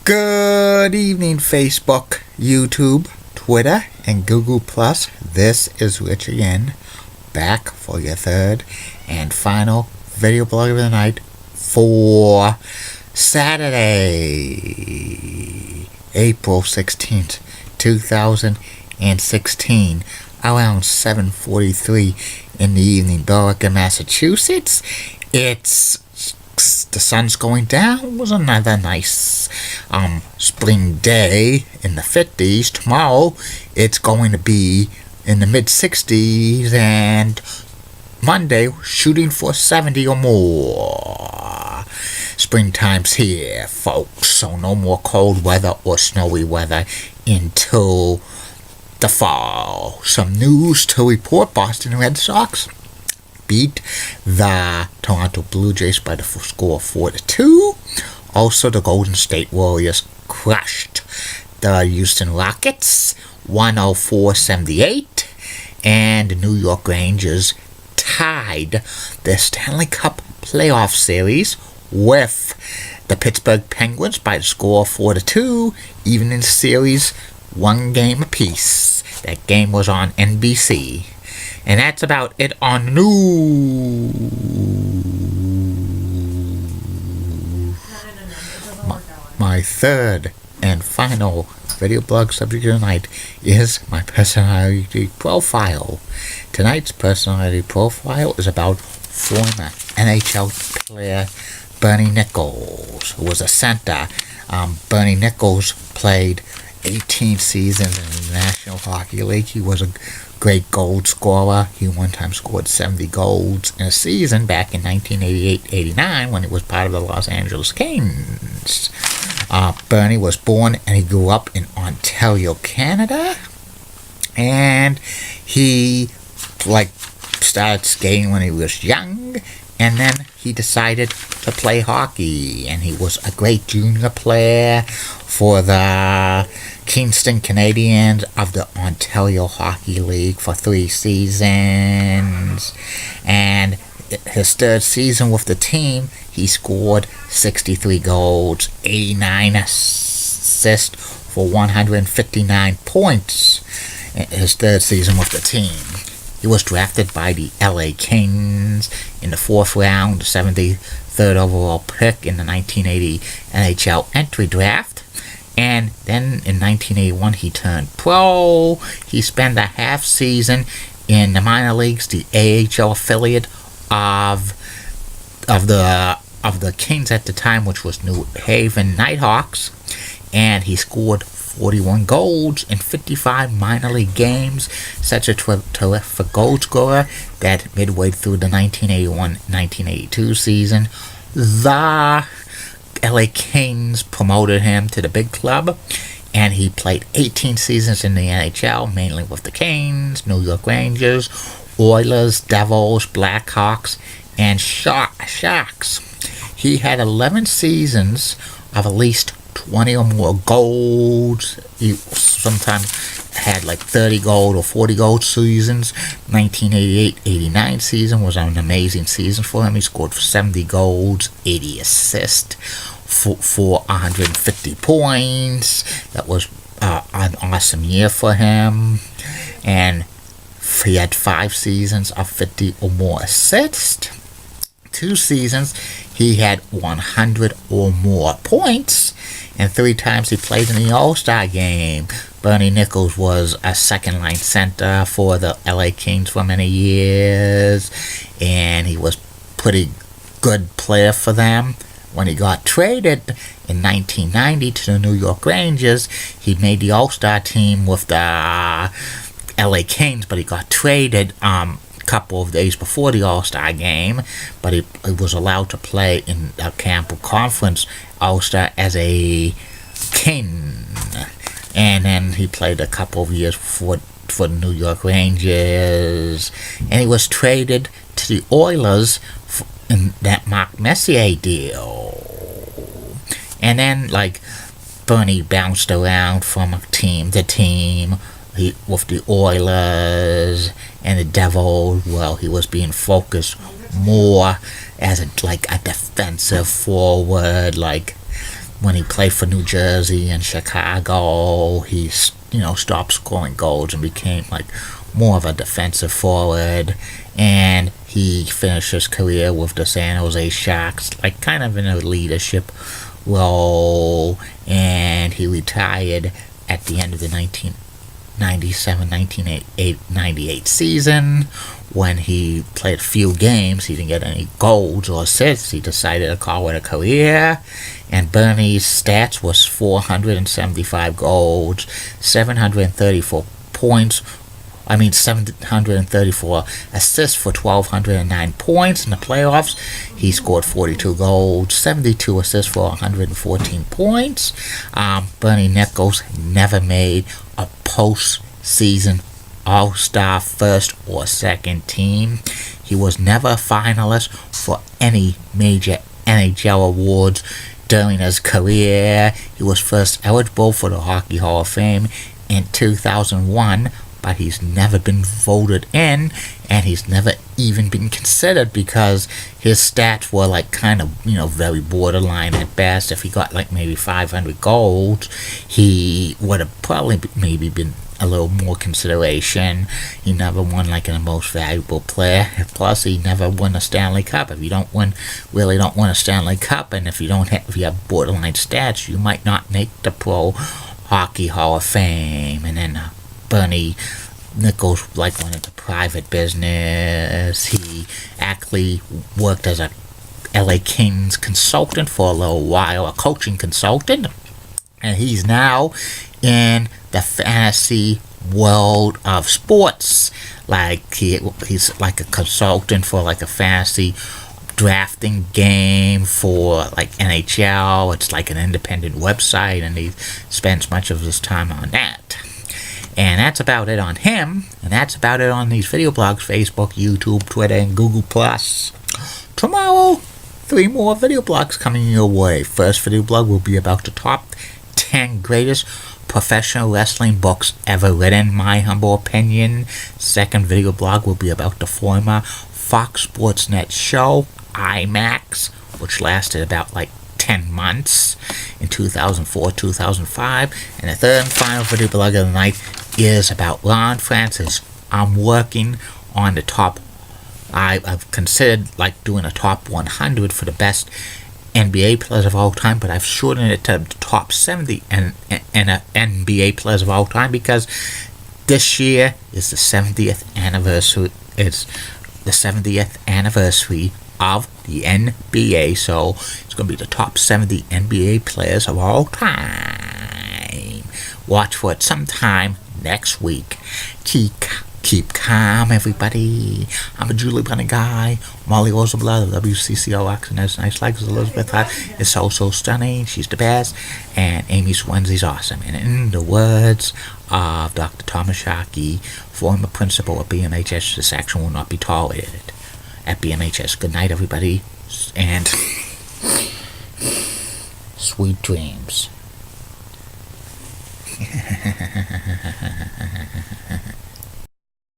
Good evening, Facebook, YouTube, Twitter, and Google+. This is Rich again, back for your third and final video blog of the night for Saturday, April 16th, 2016, around 7:43 in the evening, Berwick, Massachusetts. The sun's going down. It was another nice spring day in the 50s. Tomorrow it's going to be in the mid-60s, and Monday shooting for 70 or more. Springtime's here, folks, so no more cold weather or snowy weather until the fall. Some news to report. Boston Red Sox beat the Toronto Blue Jays by the score of 4-2. Also, the Golden State Warriors crushed the Houston Rockets 104-78, and the New York Rangers tied the Stanley Cup playoff series with the Pittsburgh Penguins by the score of 4-2, even in the series one game apiece. That game was on NBC. And that's about it on news. My third and final video blog subject of the night is my personality profile. Tonight's personality profile is about former NHL player Bernie Nichols, who was a center. Bernie Nichols played 18 seasons in the National Hockey League. He was a great goal scorer. He one time scored 70 goals in a season back in 1988-89 when he was part of the Los Angeles Kings. Bernie was born and he grew up in Ontario, Canada. And he started skating when he was young, and then he decided to play hockey, and he was a great junior player for the Kingston Canadians of the Ontario Hockey League for 3 seasons. And his third season with the team, he scored 63 goals, 89 assists for 159 points in his third season with the team. He was drafted by the LA Kings in the 4th round, the 73rd overall pick in the 1980 NHL entry draft. And then in 1981, he turned pro. He spent a half season in the minor leagues, the AHL affiliate of the Kings at the time, which was New Haven Nighthawks. And he scored 41 goals in 55 minor league games. Such a terrific goal scorer that midway through the 1981-1982 season, the LA Kings promoted him to the big club, and he played 18 seasons in the NHL, mainly with the Kings, New York Rangers, Oilers, Devils, Blackhawks, and Sharks. He had 11 seasons of at least 20 or more goals. He sometimes had 30 goal or 40 goal seasons. 1988-89 season was an amazing season for him. He scored 70 goals, 80 assists for 150 points. That was an awesome year for him. And he had 5 seasons of 50 or more assists. 2 seasons he had 100 or more points, and 3 times he played in the All-Star game. Bernie Nichols was a second-line center for the LA Kings for many years, and he was pretty good player for them. When he got traded in 1990 to the New York Rangers, he made the All-Star team with the LA Kings, but he got traded couple of days before the All-Star game, but he was allowed to play in the Campbell Conference All-Star as a King. And then he played a couple of years for the New York Rangers, and he was traded to the Oilers in that Mark Messier deal. And then Bernie bounced around from team to team. With the Oilers and the Devils, well, he was being focused more as a defensive forward, when he played for New Jersey and Chicago, he stopped scoring goals and became like more of a defensive forward. And he finished his career with the San Jose Sharks, like kind of in a leadership role. And he retired at the end of the 1997-1998 season. When he played a few games, he didn't get any goals or assists. He decided to call it a career. And Bernie's stats was 475 goals, 734 points. 734 assists for 1,209 points in the playoffs. He scored 42 goals, 72 assists for 114 points. Bernie Nichols never made a postseason All-Star first or second team. He was never a finalist for any major NHL awards during his career. He was first eligible for the Hockey Hall of Fame in 2001, but he's never been voted in, and he's never even been considered because his stats were like kind of, very borderline at best. If he got like maybe 500 goals, he would have probably maybe been a little more consideration. He never won like a most valuable player. Plus, he never won a Stanley Cup. If you don't win a Stanley Cup, and if you have borderline stats, you might not make the Pro Hockey Hall of Fame. And then Bernie Nichols went into private business. He actually worked as a LA Kings consultant for a little while, a coaching consultant, and he's now in the fantasy world of sports. He's like a consultant for like a fantasy drafting game for like NHL. It's like an independent website, and he spends much of his time on that. And that's about it on him, and that's about it on these video blogs: Facebook, YouTube, Twitter, and Google+. Tomorrow, 3 more video blogs coming your way. First video blog will be about the top 10 greatest professional wrestling books ever written, my humble opinion. Second video blog will be about the former Fox Sports Net show, IMAX, which lasted about 10 months in 2004-2005. And the third and final video blog of the night is about Ron Francis. I'm working on the top. I've considered doing a top 100 for the best NBA players of all time, but I've shortened it to the top 70 and NBA players of all time because this year is the 70th anniversary. It's the 70th anniversary of the NBA, so it's going to be the top 70 NBA players of all time. Watch for it sometime next week. Keep calm, everybody. I'm a Julie Bunny guy. Molly Rosenblatt of WCCOX, and has nice legs. Elizabeth is so stunning. She's the best. And Amy Swenzie's awesome. And in the words of Dr. Thomas Sharkey, former principal at BMHS, this action will not be tolerated at BMHS. Good night, everybody, and sweet dreams.